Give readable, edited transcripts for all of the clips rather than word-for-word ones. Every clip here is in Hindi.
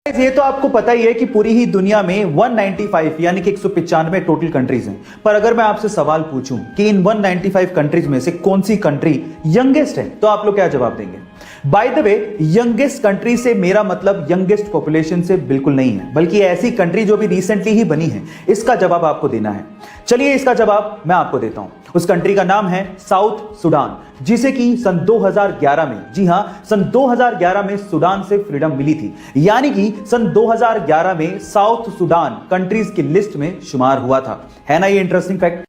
ये तो आपको पता ही है कि पूरी ही दुनिया में 195 यानी कि 195 टोटल कंट्रीज हैं। पर अगर मैं आपसे सवाल पूछूं कि इन 195 कंट्रीज में से कौन सी कंट्री यंगेस्ट है, तो आप लोग क्या जवाब देंगे? By the way, youngest country से मेरा मतलब यंगेस्ट पॉपुलेशन से बिल्कुल नहीं है, बल्कि ऐसी कंट्री जो भी रिसेंटली ही बनी है, इसका जवाब आपको देना है। चलिए इसका जवाब मैं आपको देता हूं। उस कंट्री का नाम है साउथ सूडान, जिसे कि सन 2011 में, जी हां, सन 2011 में सूडान से फ्रीडम मिली थी। यानी कि सन 2011 में साउथ सूडान कंट्रीज की लिस्ट में शुमार हुआ था। है ना ये इंटरेस्टिंग फैक्ट?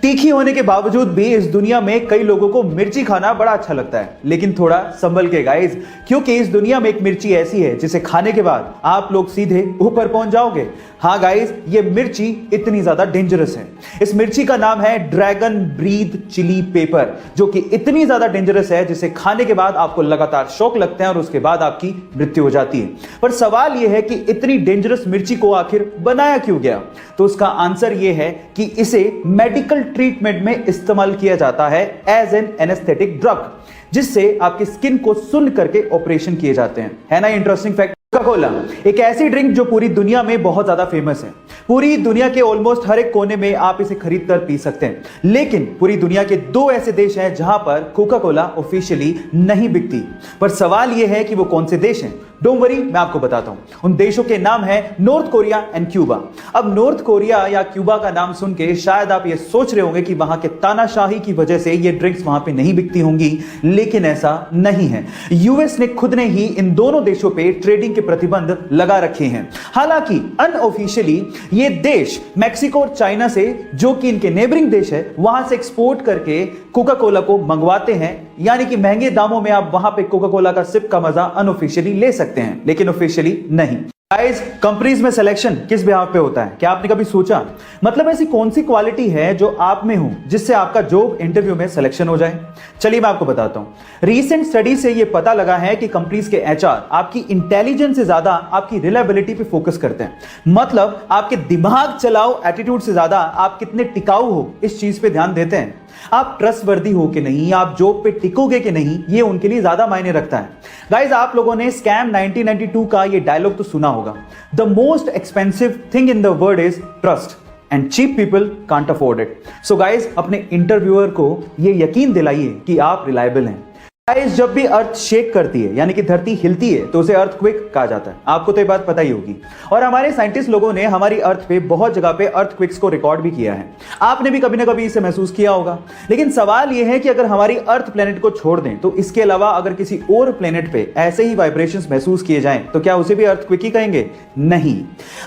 तीखी होने के बावजूद भी इस दुनिया में कई लोगों को मिर्ची खाना बड़ा अच्छा लगता है, लेकिन थोड़ा संभल के गाइस, क्योंकि इस दुनिया में एक मिर्ची ऐसी है जिसे खाने के बाद आप लोग सीधे ऊपर पहुंच जाओगे। हाँ गाइस, ये मिर्ची इतनी ज्यादा डेंजरस है। इस मिर्ची का नाम है ड्रैगन ब्रीथ चिली पेपर, जो कि इतनी ज्यादा डेंजरस है जिसे खाने के बाद आपको लगातार शॉक लगते हैं और उसके बाद आपकी मृत्यु हो जाती है। पर सवाल यह है कि इतनी डेंजरस मिर्ची को आखिर बनाया क्यों गया? तो उसका आंसर यह है कि इसे मेडिकल ट्रीटमेंट में इस्तेमाल किया जाता है एज एन एनेस्थेटिक ड्रग, जिससे आपकी स्किन को सुन्न करके ऑपरेशन किए जाते हैं। है ना इंटरेस्टिंग फैक्ट? कोका कोला एक ऐसी ड्रिंक जो पूरी दुनिया में बहुत ज्यादा फेमस है। पूरी दुनिया के ऑलमोस्ट हर एक कोने में आप इसे खरीद कर पी सकते हैं, लेकिन पूरी दुनिया के 2 ऐसे देश हैं जहां पर कोका कोला ऑफिशियली नहीं बिकती। पर सवाल यह है कि वो कौन से देश हैं? डोंट वरी, मैं आपको बताता हूं। उन देशों के नाम है नॉर्थ कोरिया एंड क्यूबा। अब नॉर्थ कोरिया या क्यूबा का नाम सुन के शायद आप ये सोच रहे होंगे कि वहां के तानाशाही की वजह से ये ड्रिंक्स वहां पे नहीं बिकती होंगी, लेकिन ऐसा नहीं है। यूएस ने खुद ने ही इन दोनों देशों पे ट्रेडिंग के प्रतिबंध लगा रखे हैं। हालांकि अनऑफिशियली ये देश मैक्सिको और चाइना से, जो कि इनके नेबरिंग देश है, वहां से एक्सपोर्ट करके कोका कोला को मंगवाते हैं। यानी कि महंगे दामों में आप वहां पे कोका कोला का सिप का मजा अनऑफिशियली ले सकते हैं, लेकिन ऑफिशियली नहीं। गाइस, कंपनीज में सिलेक्शन किस बिहाफ पे होता है? क्या आपने कभी सोचा? मतलब ऐसी कौन सी क्वालिटी है जो आप में हो जिससे आपका जॉब इंटरव्यू में सिलेक्शन हो जाए? चलिए मैं आपको बताता हूं। रीसेंट स्टडी से यह पता लगा है कि कंपनीज के एचआर आपकी इंटेलिजेंस से ज्यादा आपकी रिलायबिलिटी पे फोकस करते हैं। मतलब आपके दिमाग चलाओ एटीट्यूड से ज्यादा आप कितने टिकाऊ हो इस चीज पे ध्यान देते हैं। आप ट्रस्टवर्दी हो कि नहीं, आप जॉब पे टिकोगे कि नहीं, ये उनके लिए ज्यादा मायने रखता है। गाइस, आप लोगों ने स्कैम 1992 का ये डायलॉग तो सुना होगा, the most expensive thing in the world is trust and cheap people can't afford it. So guys, अपने इंटरव्यूअर को ये यकीन दिलाइए कि आप रिलायबल हैं। गाइस, जब भी अर्थ शेक करती है यानी कि धरती हिलती है तो उसे अर्थक्वेक कहा जाता है। आपको तो ये बात पता ही होगी। और हमारे साइंटिस्ट लोगों ने हमारी अर्थ पे बहुत जगह पे अर्थक्वेक्स को रिकॉर्ड भी किया है। आपने भी कभी ना कभी इसे महसूस किया होगा। लेकिन सवाल यह है कि अगर हमारी अर्थ प्लेनेट को छोड़ दें तो इसके अलावा अगर किसी और प्लेनेट पे ऐसे ही वाइब्रेशंस महसूस किए जाएं तो क्या उसे भी अर्थक्वेक ही कहेंगे? नहीं।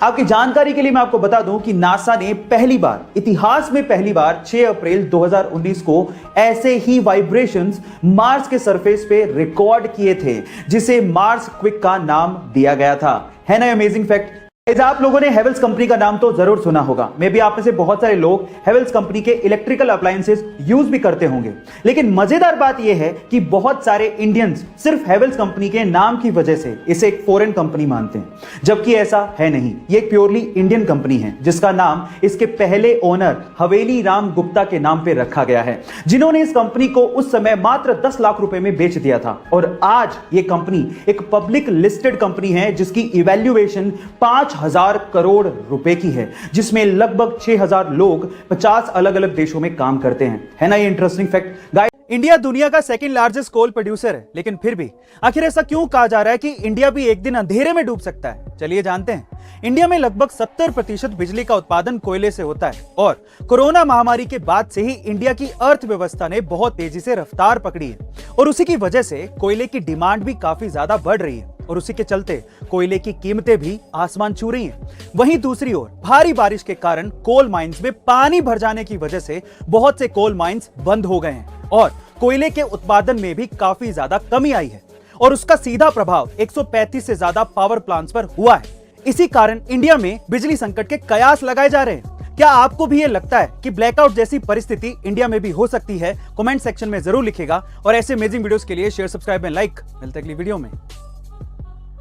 आपकी जानकारी के लिए मैं आपको बता दूं कि नासा ने पहली बार, इतिहास में पहली बार 6 अप्रैल 2019 को ऐसे ही वाइब्रेशंस मार्स के सरफेस पे रिकॉर्ड किए थे, जिसे मार्स क्विक का नाम दिया गया था। है ना अमेजिंग फैक्ट? आप लोगों ने हेवेल्स कंपनी का नाम तो जरूर सुना होगा। मे बी आप में से बहुत सारे लोग हेवेल्स कंपनी के इलेक्ट्रिकल अप्लायंसेस यूज भी करते होंगे। लेकिन मजेदार बात यह है कि बहुत सारे इंडियंस सिर्फ हेवेल्स कंपनी के नाम की वजह से इसे एक फॉरेन कंपनी मानते हैं, जबकि ऐसा है नहीं। ये एक प्योरली इंडियन कंपनी है, जिसका नाम इसके पहले ओनर हवेली राम गुप्ता के नाम पे रखा गया है, जिन्होंने इस कंपनी को उस समय मात्र 10 लाख रुपए में बेच दिया था। और आज ये कंपनी एक पब्लिक लिस्टेड कंपनी है जिसकी इवैल्यूएशन 5,000 करोड़ रुपए की है, जिसमें लगभग 6,000 लोग 50 अलग अलग देशों में काम करते हैं। है ना ये इंटरेस्टिंग फैक्ट? गाइस, इंडिया दुनिया का सेकंड लार्जेस्ट कोल प्रोड्यूसर है, लेकिन फिर भी आखिर ऐसा क्यों कहा जा रहा है कि इंडिया भी एक दिन अंधेरे में डूब सकता है? चलिए जानते हैं। इंडिया में लगभग 70% बिजली का उत्पादन कोयले से होता है और कोरोना महामारी के बाद से ही इंडिया की अर्थव्यवस्था ने बहुत तेजी से रफ्तार पकड़ी है और उसी की वजह से कोयले की डिमांड भी काफी ज्यादा बढ़ रही है और उसी के चलते कोयले की कीमतें भी आसमान छू रही हैं। वहीं दूसरी ओर भारी बारिश के कारण कोल माइंस में पानी भर जाने की वजह से बहुत से कोल माइंस बंद हो गए हैं और कोयले के उत्पादन में भी काफी ज्यादा कमी आई है और उसका सीधा प्रभाव 135 से ज्यादा पावर प्लांट्स पर हुआ है। इसी कारण इंडिया में बिजली संकट के कयास लगाए जा रहे हैं। क्या आपको भी ये लगता है कि ब्लैकआउट जैसी परिस्थिति इंडिया में भी हो सकती है? कमेंट सेक्शन में जरूर लिखेगा और ऐसे अमेजिंग वीडियोस के लिए शेयर, सब्सक्राइब एंड लाइक। मिलते हैं अगली वीडियो में।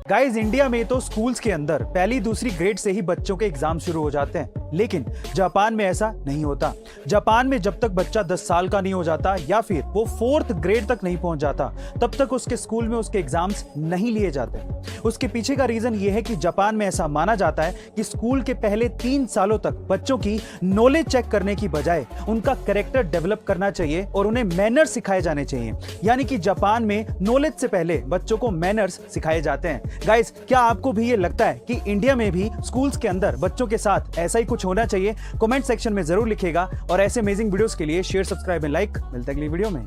गाइस, इंडिया में तो स्कूल्स के अंदर पहली दूसरी ग्रेड से ही बच्चों के एग्जाम शुरू हो जाते हैं। लेकिन जापान में ऐसा नहीं होता। जापान में जब तक बच्चा 10 साल का नहीं हो जाता या फिर वो 4th ग्रेड तक नहीं पहुंच जाता, तब तक उसके स्कूल में उसके एग्जाम्स नहीं लिए जाते। उसके पीछे का रीजन ये है कि जापान में ऐसा माना जाता है कि स्कूल के पहले 3 सालों तक बच्चों की नॉलेज चेक करने की बजाय उनका कैरेक्टर डेवलप करना चाहिए और उन्हें मैनर्स सिखाए जाने चाहिए। यानी कि जापान में नॉलेज से पहले बच्चों को मैनर्स सिखाए जाते हैं। गाइस, क्या आपको भी ये लगता है कि इंडिया में भी स्कूल्स के अंदर बच्चों के साथ ऐसा ही कुछ होना चाहिए? कमेंट सेक्शन में जरूर लिखिएगा और ऐसे अमेजिंग वीडियोस के लिए शेयर, सब्सक्राइब एंड लाइक। मिलते हैं अगली वीडियो में।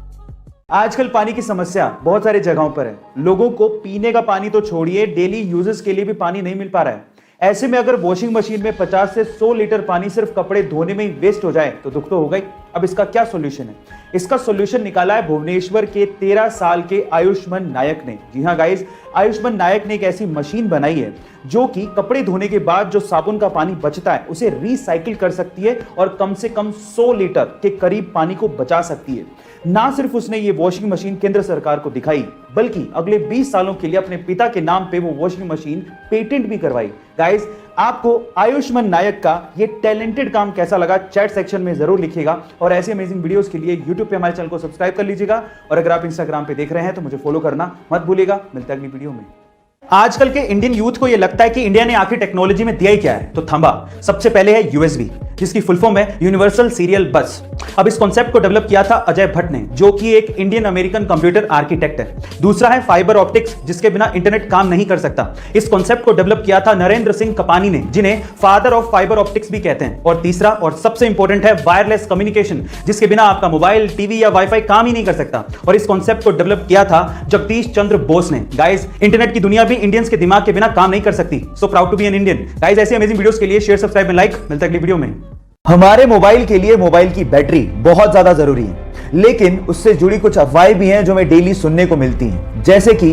आजकल पानी की समस्या बहुत सारी जगहों पर है। लोगों को पीने का पानी तो छोड़िए, डेली यूजेस के लिए भी पानी नहीं मिल पा रहा है। ऐसे में अगर वॉशिंग मशीन में 50 से 100 लीटर पानी सिर्फ कपड़े धोने में ही वेस्ट हो जाए तो दुख तो होगा ही। अब इसका क्या सॉल्यूशन है? इसका सॉल्यूशन निकाला है भुवनेश्वर के 13 साल के आयुष्मान नायक ने। जी हां गाइस, आयुष्मान नायक ने एक ऐसी मशीन बनाई है जो कि कपड़े धोने के बाद जो साबुन का पानी बचता है उसे रिसाइकिल कर सकती है और कम से कम 100 लीटर के करीब पानी को बचा सकती है। ना सिर्फ उसने ये वॉशिंग मशीन केंद्र सरकार को दिखाई, बल्कि अगले 20 सालों के लिए अपने पिता के नाम पे वो वॉशिंग मशीन पेटेंट भी करवाई। गाइस, आपको आयुष्मान नायक का ये टैलेंटेड काम कैसा लगा चैट सेक्शन में जरूर लिखिएगा और ऐसे अमेजिंग वीडियोस के लिए यूट्यूब पे हमारे चैनल को सब्सक्राइब कर लीजिएगा और अगर आप इंस्टाग्राम पे देख रहे हैं तो मुझे फॉलो करना मत भूलिएगा। मिलते हैं अगली वीडियो में। आजकल के इंडियन यूथ को यह लगता है कि इंडिया ने आखिर टेक्नोलॉजी में दिया ही क्या है, तो थंबा। सबसे पहले है यूएसबी, जिसकी फुल फॉर्म है यूनिवर्सल सीरियल बस। अब इस कॉन्सेप्ट को डेवलप किया था अजय भट्ट ने, जो कि एक इंडियन अमेरिकन कंप्यूटर आर्किटेक्ट है। दूसरा है फाइबर ऑप्टिक्स, जिसके बिना इंटरनेट काम नहीं कर सकता। इस कॉन्सेप्ट को डेवलप किया था नरेंद्र सिंह कपानी ने, जिन्हें फादर ऑफ फाइबर ऑप्टिक्स भी कहते हैं। और तीसरा और सबसे इंपॉर्टेंट है वायरलेस कम्युनिकेशन, जिसके बिना आपका मोबाइल, टीवी या वाईफाई काम ही नहीं कर सकता। और इस कॉन्सेप्ट को डेवलप किया था जगदीश चंद्र बोस ने। गाइस, इंटरनेट की दुनिया भी इंडियंस के दिमाग के बिना काम नहीं कर सकती। So proud to be an Indian. Guys, ऐसी अमेजिंग वीडियोस के लिए शेयर, सब्सक्राइब एंड लाइक। मिलते हैं अगली वीडियो में। हमारे मोबाइल के लिए मोबाइल की बैटरी बहुत ज्यादा जरूरी है, लेकिन उससे जुड़ी कुछ अफवाहें भी हैं जो हमें डेली सुनने को मिलती हैं। जैसे कि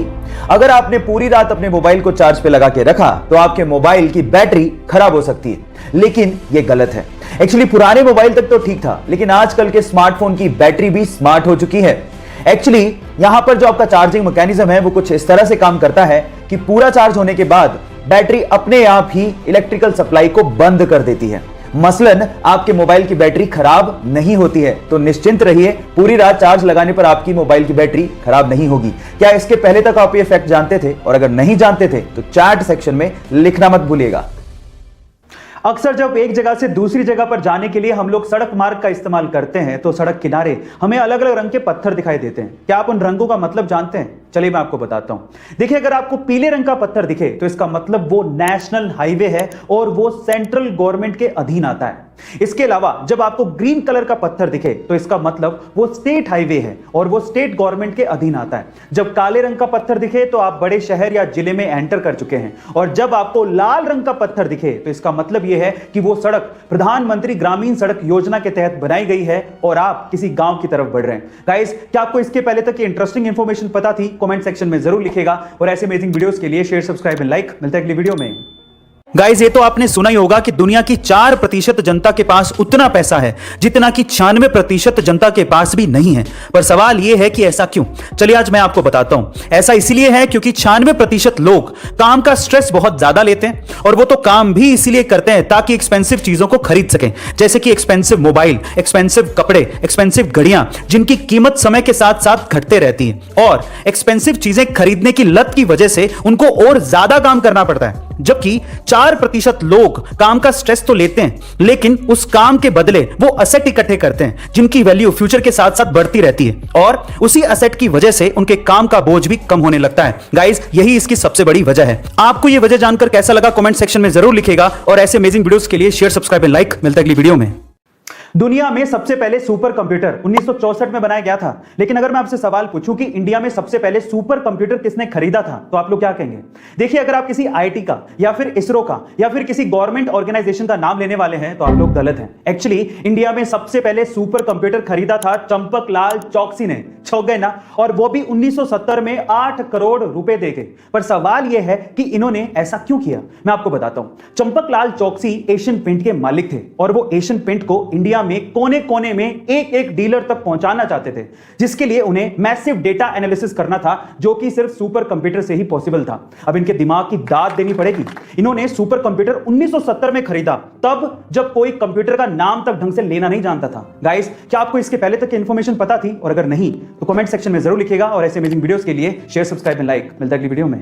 अगर आपने पूरी रात अपने मोबाइल को चार्ज पे लगा के रखा तो आपके मोबाइल की बैटरी खराब हो सकती है, लेकिन यह गलत है। एक्चुअली पुराने मोबाइल तक तो ठीक था, लेकिन आजकल के स्मार्टफोन की बैटरी भी स्मार्ट हो चुकी है। एक्चुअली यहां पर जो आपका चार्जिंग मैकेनिज्म है वो कुछ इस तरह से काम करता है कि पूरा चार्ज होने के बाद बैटरी अपने आप ही इलेक्ट्रिकल सप्लाई को बंद कर देती है। मसलन आपके मोबाइल की बैटरी खराब नहीं होती है, तो निश्चिंत रहिए, पूरी रात चार्ज लगाने पर आपकी मोबाइल की बैटरी खराब नहीं होगी। क्या इसके पहले तक आप ये फैक्ट जानते थे? और अगर नहीं जानते थे तो चैट सेक्शन में लिखना मत भूलिएगा। अक्सर जब एक जगह से दूसरी जगह पर जाने के लिए हम लोग सड़क मार्ग का इस्तेमाल करते हैं तो सड़क किनारे हमें अलग अलग रंग के पत्थर दिखाई देते हैं। क्या आप उन रंगों का मतलब जानते हैं? चलिए मैं आपको बताता हूं। देखिए, अगर आपको पीले रंग का पत्थर दिखे तो इसका मतलब वो नेशनल हाईवे है और वो सेंट्रल गवर्नमेंट के अधीन आता है। इसके अलावा जब आपको ग्रीन कलर का पत्थर दिखे तो इसका मतलब वो स्टेट हाईवे है और वो स्टेट गवर्नमेंट के अधीन आता है। जब काले रंग का पत्थर दिखे तो आप बड़े शहर या जिले में एंटर कर चुके हैं और जब आपको लाल रंग का पत्थर दिखे तो इसका मतलब यह है कि वो सड़क प्रधानमंत्री ग्रामीण सड़क योजना के तहत बनाई गई है और आप किसी गांव की तरफ बढ़ रहे हैं। गाइस, क्या आपको इसके पहले तक ये इंटरेस्टिंग इंफॉर्मेशन पता थी? कमेंट सेक्शन में जरूर लिखेगा और ऐसे अमेजिंग वीडियोस के लिए शेयर, सब्सक्राइब एंड लाइक। मिलते हैं अगली वीडियो में। गाइस, ये तो आपने सुना ही होगा कि दुनिया की 4% जनता के पास उतना पैसा है जितना कि 96% जनता के पास भी नहीं है। पर सवाल यह है कि ऐसा क्यों? चलिए आज मैं आपको बताता हूं। ऐसा इसलिए है क्योंकि 96% लोग काम का स्ट्रेस बहुत ज्यादा लेते हैं और वो तो काम भी इसलिए करते हैं ताकि एक्सपेंसिव चीजों को खरीद सकें, जैसे कि एक्सपेंसिव मोबाइल, एक्सपेंसिव कपड़े, एक्सपेंसिव घड़ियां जिनकी कीमत समय के साथ साथ घटते रहती है। और एक्सपेंसिव चीजें खरीदने की लत की वजह से उनको और ज्यादा काम करना पड़ता है। जबकि 4% लोग काम का स्ट्रेस तो लेते हैं, लेकिन उस काम के बदले वो असेट इकट्ठे करते हैं जिनकी वैल्यू फ्यूचर के साथ साथ बढ़ती रहती है और उसी असेट की वजह से उनके काम का बोझ भी कम होने लगता है। गाइस, यही इसकी सबसे बड़ी वजह है। आपको ये वजह जानकर कैसा लगा कमेंट सेक्शन में जरूर लिखेगा और ऐसे अमेजिंग वीडियोस के लिए शेयर, सब्सक्राइब एंड लाइक। मिलते हैं अगली वीडियो में। दुनिया में सबसे पहले सुपर कंप्यूटर 1964 में बनाया गया था, लेकिन अगर मैं आपसे सवाल पूछूं कि इंडिया में सबसे पहले सुपर कंप्यूटर किसने खरीदा था तो आप लोग क्या कहेंगे? देखिए, अगर आप किसी आईटी का या फिर इसरो का या फिर किसी गवर्नमेंट ऑर्गेनाइजेशन का नाम लेने वाले हैं तो आप लोग गलत हैं। एक्चुअली इंडिया में सबसे पहले सुपर कंप्यूटर खरीदा था चंपक लाल चौकसी ने। छो गए ना? और वो भी 1970 में 8 करोड़ रुपए दे के। पर सवाल यह है कि इन्होंने ऐसा क्यों किया? मैं आपको बताता हूं। चंपक लाल चौकसी एशियन पेंट के मालिक थे और वो एशियन पेंट को इंडिया में कोने कोने में एक एक डीलर तक पहुंचाना चाहते थे, जिसके लिए उन्हें मैसिव डेटा एनालिसिस करना था, जो कि सिर्फ सुपर कंप्यूटर से ही पॉसिबल था। अब इनके दिमाग की दाद देनी पड़ेगी। इन्होंने सुपर कंप्यूटर 1970 में खरीदा, तब जब कोई कंप्यूटर का नाम तक ढंग से लेना नहीं जानता था। गाइस, क्या आपको इसके पहले तक की इंफॉर्मेशन पता थी? और अगर नहीं तो कमेंट सेक्शन में जरूर लिखिएगा, और ऐसे अमेजिंग वीडियोस के लिए शेयर, सब्सक्राइब एंड लाइक। मिलता है अगली वीडियो में।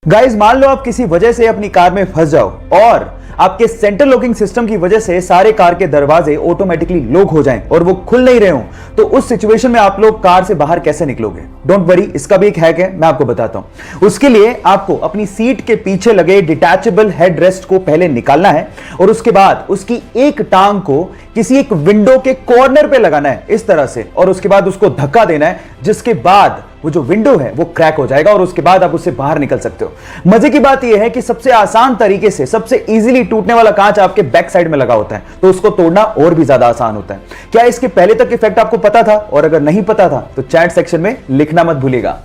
गाइस, मान लो आप किसी वजह से अपनी कार में फंस जाओ और आपके सेंट्रल लॉकिंग सिस्टम की वजह से सारे कार के दरवाजे ऑटोमेटिकली लॉक हो जाएं और वो खुल नहीं रहे हो, तो उस सिचुएशन में आप लोग कार से बाहर कैसे निकलोगे? डोंट वरी, इसका भी एक हैक है, मैं आपको बताता हूं। उसके लिए आपको अपनी सीट के पीछे लगे डिटैचेबल हेड रेस्ट को पहले निकालना है और उसके बाद उसकी एक टांग को किसी एक विंडो के कॉर्नर पे लगाना है इस तरह से, और उसके बाद उसको धक्का देना है, जिसके बाद वो जो विंडो है वो क्रैक हो जाएगा और उसके बाद आप उससे बाहर निकल सकते हो। मजे की बात यह है कि सबसे आसान तरीके से, सबसे इजीली टूटने वाला कांच आपके बैक साइड में लगा होता है, तो उसको तोड़ना और भी ज्यादा आसान होता है। क्या इसके पहले तक इफेक्ट आपको पता था? और अगर नहीं पता था तो चैट सेक्शन में लिखना मत भूलिएगा।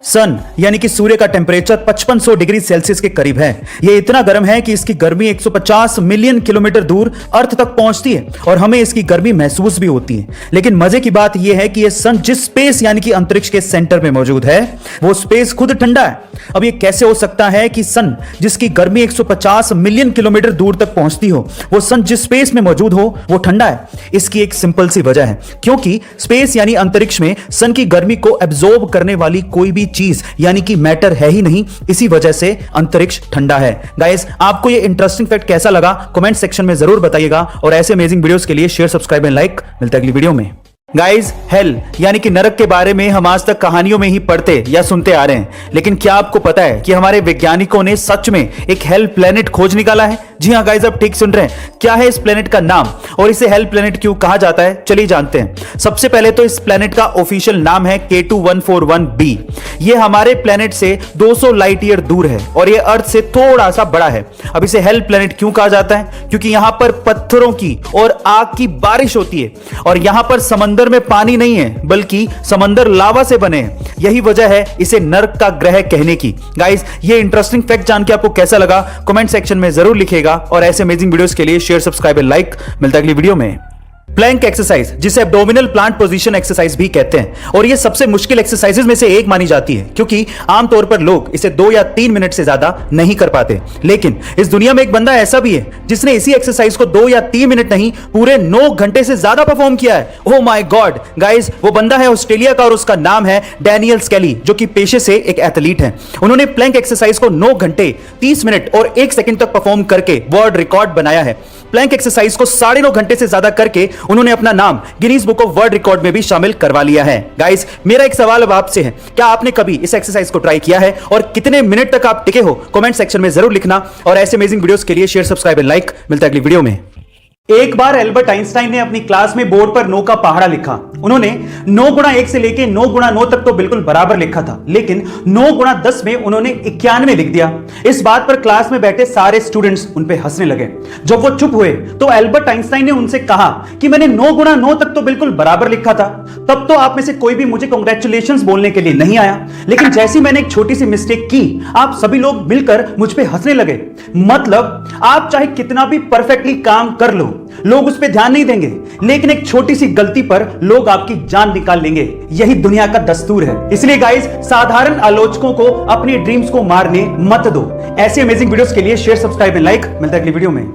सन यानी कि सूर्य का टेम्परेचर 5500 डिग्री सेल्सियस के करीब है। यह इतना गर्म है कि इसकी गर्मी 150 मिलियन किलोमीटर दूर अर्थ तक पहुंचती है और हमें इसकी गर्मी महसूस भी होती है। लेकिन मजे की बात यह है कि यह सन जिस स्पेस यानी कि अंतरिक्ष के सेंटर में मौजूद है, वो स्पेस खुद ठंडा है। अब यह कैसे हो सकता है कि सन जिसकी गर्मी 150 मिलियन किलोमीटर दूर तक पहुंचती हो, वो सन जिस स्पेस में मौजूद हो वो ठंडा है? इसकी एक सिंपल सी वजह है, क्योंकि स्पेस यानी अंतरिक्ष में सन की गर्मी को एब्जॉर्ब करने वाली कोई भी चीज यानी कि मैटर है ही नहीं। इसी वजह से अंतरिक्ष ठंडा है। गाइस, आपको ये इंटरेस्टिंग फैक्ट कैसा लगा कमेंट सेक्शन में जरूर बताइएगा, और ऐसे अमेजिंग वीडियोस के लिए शेयर, सब्सक्राइब एंड लाइक। मिलते हैं अगली वीडियो में। गाइस, हेल यानी कि नरक के बारे में हम आज तक कहानियों में ही पढ़ते या सुनते आ रहे हैं, लेकिन क्या आपको पता है कि हमारे वैज्ञानिकों ने सच में एक हेल प्लेनेट खोज निकाला है? जी हाँ गाइस, आप ठीक सुन रहे हैं। क्या है इस प्लेनेट का नाम और इसे हेल प्लेनेट क्यों कहा जाता है? चलिए जानते हैं। सबसे पहले तो इस प्लेनेट का ऑफिशियल नाम है K2141b। यह हमारे प्लेनेट से 200 लाइट ईयर दूर है और यह अर्थ से थोड़ा सा बड़ा है। अब इसे हेल प्लेनेट क्यों कहा जाता है? क्योंकि यहां पर पत्थरों की और आग की बारिश होती है और यहां पर समंदर में पानी नहीं है, बल्कि समंदर लावा से बने हैं। यही वजह है इसे नर्क का ग्रह कहने की। गाइस, ये इंटरेस्टिंग फैक्ट जान के आपको कैसा लगा कमेंट सेक्शन में जरूर लिखिएगा, और ऐसे अमेजिंग वीडियोस के लिए शेयर, सब्सक्राइब एंड लाइक। मिलता है अगली वीडियो में। प्लैंक एक्सरसाइज, जिसे एब्डोमिनल प्लांट पोजीशन एक्सरसाइज भी कहते हैं, और यह सबसे मुश्किल एक्सरसाइजेज में से एक मानी जाती है, क्योंकि आमतौर पर लोग इसे 2 या 3 मिनट से ज्यादा नहीं कर पाते। लेकिन इस दुनिया में एक बंदा ऐसा भी है जिसने इसी एक्सरसाइज को 2 या 3 मिनट नहीं, पूरे 9 घंटे से ज्यादा परफॉर्म किया है। ओह माय गॉड गाइस, वो बंदा है ऑस्ट्रेलिया का और उसका नाम है डैनियल स्केली, जो कि पेशे से एक एथलीट है। उन्होंने प्लैंक एक्सरसाइज को 9 घंटे 30 मिनट और 1 सेकंड तक परफॉर्म करके वर्ल्ड रिकॉर्ड बनाया है। प्लैंक एक्सरसाइज को 9.5 घंटे से ज्यादा करके उन्होंने अपना नाम Guinness book of world record में भी शामिल करवा लिया है। गाइस, मेरा एक सवाल अब आपसे है, क्या आपने कभी इस एक्सरसाइज को ट्राई किया है और कितने मिनट तक आप टिके हो कमेंट सेक्शन में जरूर लिखना, और ऐसे अमेजिंग वीडियोस के लिए शेयर, सब्सक्राइब एंड लाइक। मिलता है अगली वीडियो में। एक बार एल्बर्ट आइंस्टाइन ने अपनी क्लास में बोर्ड पर 9 का पहाड़ा लिखा। उन्होंने 9 गुणा 1 से लेके 9 गुणा 9 तक तो बिल्कुल बराबर लिखा था, लेकिन 9 गुणा 10 में उन्होंने 91 लिख दिया। इस बात पर क्लास में बैठे सारे स्टूडेंट्स उन पे हंसने लगे। जब वो चुप हुए तो एल्बर्ट आइंस्टाइन ने उनसे कहा कि मैंने 9 गुणा 9 तक तो बिल्कुल बराबर लिखा था। तब तो आप में से कोई भी मुझे कांग्रेचुलेशंस बोलने के लिए नहीं आया, लेकिन जैसी मैंने एक छोटी सी मिस्टेक की, आप सभी लोग मिलकर मुझ पे हंसने लगे। मतलब आप चाहे कितना भी परफेक्टली काम कर लो, लोग उस पर ध्यान नहीं देंगे, लेकिन एक छोटी सी गलती पर लोग आपकी जान निकाल लेंगे। यही दुनिया का दस्तूर है। इसलिए गाइस, साधारण आलोचकों को अपने ड्रीम्स को मारने मत दो। ऐसे अमेजिंग वीडियोस के लिए शेयर, सब्सक्राइब एंड लाइक। मिलता है अगली वीडियो में।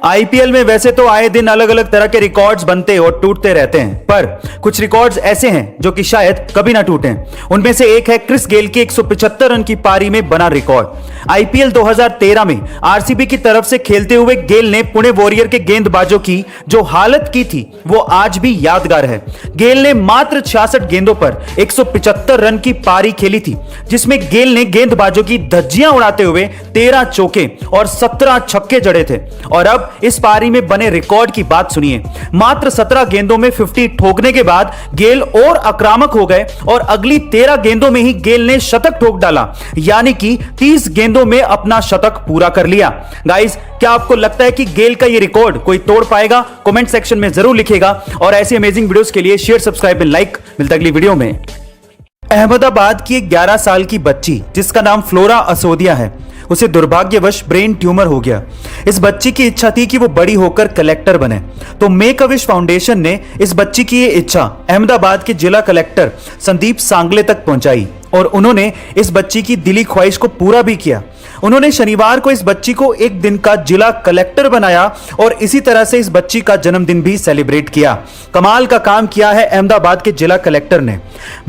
आईपीएल में वैसे तो आए दिन अलग अलग तरह के रिकॉर्ड्स बनते और टूटते रहते हैं, पर कुछ रिकॉर्ड्स ऐसे हैं जो कि शायद कभी ना टूटें। उनमें से एक है क्रिस गेल की 175 रन की पारी में बना रिकॉर्ड। आईपीएल 2013 में आरसीबी की तरफ से खेलते हुए गेल ने पुणे वॉरियर के गेंदबाजों की जो हालत की थी वो आज भी यादगार है। गेल ने मात्र 66 गेंदों पर 175 रन की पारी खेली थी, जिसमें गेल ने गेंदबाजों की धज्जियां उड़ाते हुए 13 चौके और 17 छक्के जड़े थे। और अब इस पारी में बने रिकॉर्ड की बात सुनिए। मात्र 17 गेंदों में 50 ठोकने के बाद गेल और आक्रामक हो गए और अगली 13 गेंदों में ही गेल ने शतक ठोक डाला, यानी कि 30 गेंदों में अपना शतक पूरा कर लिया। गाइस, क्या आपको लगता है कि गेल का ये रिकॉर्ड कोई तोड़ पाएगा? कमेंट सेक्शन में जरूर लिखिएगा, और ऐसी अमेजिंग वीडियोस के लिए शेयर, सब्सक्राइब एंड लाइक। मिलता है अगली वीडियो में। अहमदाबाद की एक 11 साल की बच्ची जिसका नाम फ्लोरा असोदिया है, उसे दुर्भाग्यवश ब्रेन ट्यूमर हो गया। इस बच्ची की इच्छा थी कि वो बड़ी होकर कलेक्टर बने, तो मेक अ विश फाउंडेशन ने इस बच्ची की ये इच्छा अहमदाबाद के जिला कलेक्टर संदीप सांगले तक पहुंचाई और उन्होंने इस बच्ची की दिली ख्वाहिश को पूरा भी किया। उन्होंने शनिवार को इस बच्ची को एक दिन का जिला कलेक्टर बनाया और इसी तरह से इस बच्ची का जन्मदिन भी सेलिब्रेट किया। कमाल का काम किया है अहमदाबाद के जिला कलेक्टर ने।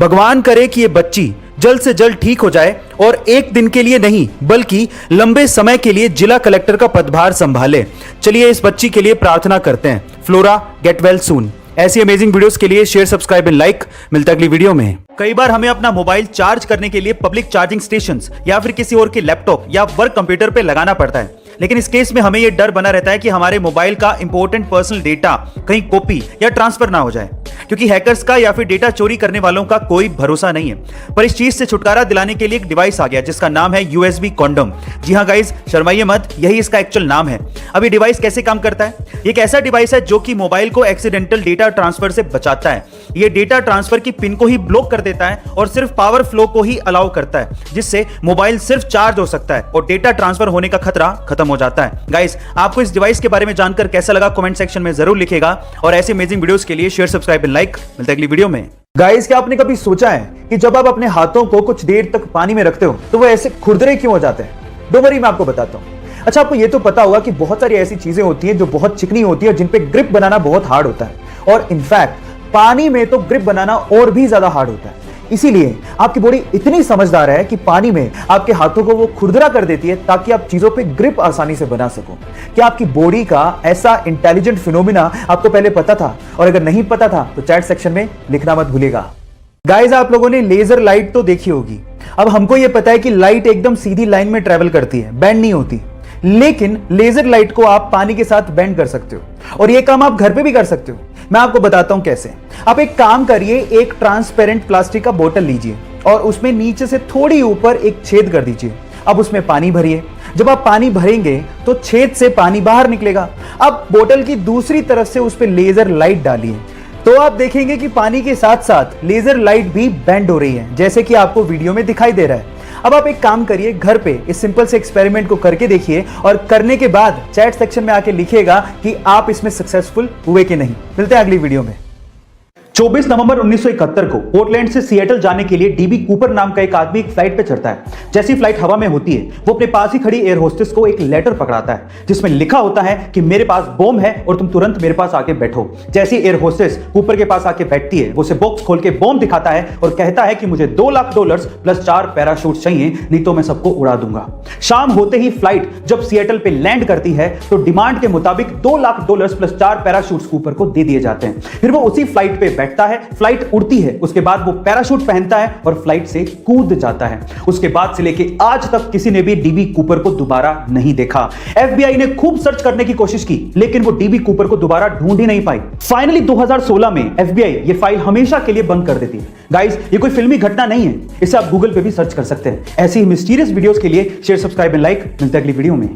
भगवान करे कि ये बच्ची जल्द से जल्द ठीक हो जाए और एक दिन के लिए नहीं बल्कि लंबे समय के लिए जिला कलेक्टर का पदभार संभाले। चलिए इस बच्ची के लिए प्रार्थना करते हैं। Flora, get well soon. ऐसी अमेजिंग वीडियोस के लिए शेयर, सब्सक्राइब एंड लाइक। मिलता है अगली वीडियो में। कई बार हमें अपना मोबाइल चार्ज करने के लिए पब्लिक चार्जिंग स्टेशंस या फिर किसी और के लैपटॉप या वर्क कंप्यूटर पे लगाना पड़ता है, लेकिन इस केस में हमें यह डर बना रहता है कि हमारे मोबाइल का इंपॉर्टेंट पर्सनल डेटा कहीं कॉपी या ट्रांसफर ना हो जाए, क्योंकि हैकर्स का या फिर डेटा चोरी करने वालों का कोई भरोसा नहीं है। पर इस चीज से छुटकारा दिलाने के लिए एक डिवाइस आ गया जिसका नाम है USB कॉन्डोम। जी हाँ गाइस, शर्माइए मत, यही इसका एक्चुअल नाम है। अब ये डिवाइस कैसे काम करता है? एक ऐसा डिवाइस है जो कि मोबाइल को एक्सीडेंटल डेटा ट्रांसफर से बचाता है। ये डेटा ट्रांसफर की पिन को ही ब्लॉक कर देता है और सिर्फ पावर फ्लो को ही अलाउ करता है, जिससे मोबाइल सिर्फ चार्ज हो सकता है और डेटा ट्रांसफर होने का खतरा खत्म हो जाता है। गाइस, आपको इस डिवाइस के बारे में जानकर कैसा लगा कमेंट सेक्शन में जरूर लिखेगा और ऐसे अमेजिंग वीडियोस के लिए शेयर, सब्सक्राइब एंड लाइक। मिलते हैं अगली वीडियो में। गाइस, क्या आपने कभी सोचा है कि जब आप अपने हाथों को कुछ देर तक पानी में रखते हो तो वो ऐसे खुरदरे क्यों हो जाते हैं? डोंट वरी, मैं आपको बताता हूं। अच्छा, आपको ये तो पता होगा कि बहुत सारी ऐसी चीजें होती हैं जो बहुत चिकनी होती है, जिन पे ग्रिप बनाना बहुत हार्ड होता है और इनफैक्ट पानी में तो ग्रिप बनाना और भी ज्यादा हार्ड होता है। इसीलिए आपकी बॉडी इतनी समझदार है कि पानी में आपके हाथों को वो खुरदरा कर देती है ताकि आप चीजों पे ग्रिप आसानी से बना सको। क्या आपकी बॉडी का ऐसा इंटेलिजेंट फिनोमिना आपको पहले पता था? और अगर नहीं पता था तो चैट सेक्शन में लिखना मत भूलिएगा। गाइस, आप लोगों ने लेजर लाइट तो देखी होगी। अब हमको ये पता है कि लाइट एकदम सीधी लाइन में ट्रेवल करती है, बेंड नहीं होती, लेकिन लेजर लाइट को आप पानी के साथ बेंड कर सकते हो और ये काम आप घर पे भी कर सकते हो। मैं आपको बताता हूं कैसे। आप एक काम करिए, एक ट्रांसपेरेंट प्लास्टिक का बोतल लीजिए और उसमें नीचे से थोड़ी ऊपर एक छेद कर दीजिए। अब उसमें पानी भरिए। जब आप पानी भरेंगे तो छेद से पानी बाहर निकलेगा। अब बोतल की दूसरी तरफ से उस पर लेजर लाइट डालिए तो आप देखेंगे कि पानी के साथ साथ लेजर लाइट भी बेंड हो रही है, जैसे कि आपको वीडियो में दिखाई दे रहा है। अब आप एक काम करिए, घर पे इस सिंपल से एक्सपेरिमेंट को करके देखिए और करने के बाद चैट सेक्शन में आके लिखिएगा कि आप इसमें सक्सेसफुल हुए कि नहीं। मिलते हैं अगली वीडियो में। 24 नवंबर 1971 को पोर्टलैंड से सिएटल जाने के लिए डीबी कूपर नाम का एक आदमी एक फ्लाइट पे चढ़ता है। जैसी फ्लाइट हवा में होती है, वो अपने पास ही खड़ी एयर होस्टेस को एक लेटर पकड़ाता है जिसमें लिखा होता है कि मेरे पास बॉम्ब है और तुम तुरंत मेरे पास आके बैठो। जैसी एयर होस्टेस कूपर के पास आके बैठती है, वो उसे बॉक्स खोल के बॉम्ब दिखाता है और कहता है कि मुझे $2 लाख प्लस 4 पैराशूट चाहिए, नहीं तो मैं सबको उड़ा दूंगा। शाम होते ही फ्लाइट जब सिएटल पे लैंड करती है तो डिमांड के मुताबिक $2 लाख प्लस 4 पैराशूट कूपर को दे दिए जाते हैं। फिर वो उसी फ्लाइट पे बैठता है, फ्लाइट उड़ती है, उसके बाद वो पैराशूट पहनता है और फ्लाइट से कूद जाता है। उसके बाद से लेके आज तक किसी ने भी डीबी कूपर को दोबारा नहीं देखा। FBI ने खूब सर्च करने की कोशिश की, लेकिन वो डीबी कूपर को दोबारा ढूंढ ही नहीं पाई। फाइनली 2016 में FBI ये फाइल हमेशा के लिए बंद कर देती है। गाइस, ये कोई फिल्मी घटना नहीं है, इसे आप गूगल पे भी सर्च कर सकते हैं। ऐसी ही मिस्टीरियस वीडियोस के लिए शेयर, सब्सक्राइब एंड लाइक। मिलते हैं अगली वीडियो में।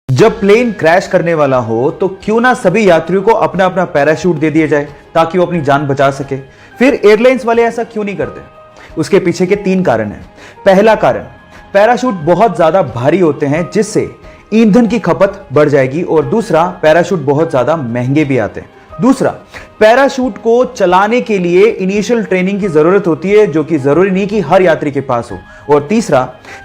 जब प्लेन क्रैश करने वाला हो तो क्यों ना सभी यात्रियों को अपना अपना पैराशूट दे दिया जाए ताकि वो अपनी जान बचा सके। फिर एयरलाइंस वाले ऐसा क्यों नहीं करते? उसके पीछे के 3 कारण हैं। पहला कारण, पैराशूट बहुत ज्यादा भारी होते हैं जिससे ईंधन की खपत बढ़ जाएगी और दूसरा, पैराशूट बहुत ज्यादा महंगे भी आते हैं। दूसरा, पैराशूट को चलाने के लिए इनिशियल ट्रेनिंग की जरूरत होती है जो कि जरूरी नहीं कि हर यात्री के पास हो। और तीसरा,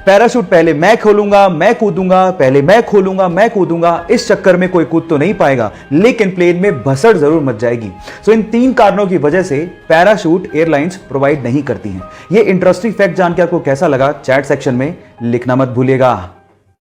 पैराशूट पहले मैं खोलूंगा मैं कूदूंगा, पहले मैं खोलूंगा मैं कूदूंगा, इस चक्कर में कोई कूद तो नहीं पाएगा लेकिन प्लेन में भसड़ जरूर मच जाएगी। सो इन 3 कारणों की वजह से पैराशूट एयरलाइंस प्रोवाइड नहीं करती हैं। ये इंटरेस्टिंग फैक्ट जान के आपको कैसा लगा चैट सेक्शन में लिखना मत भूलिएगा।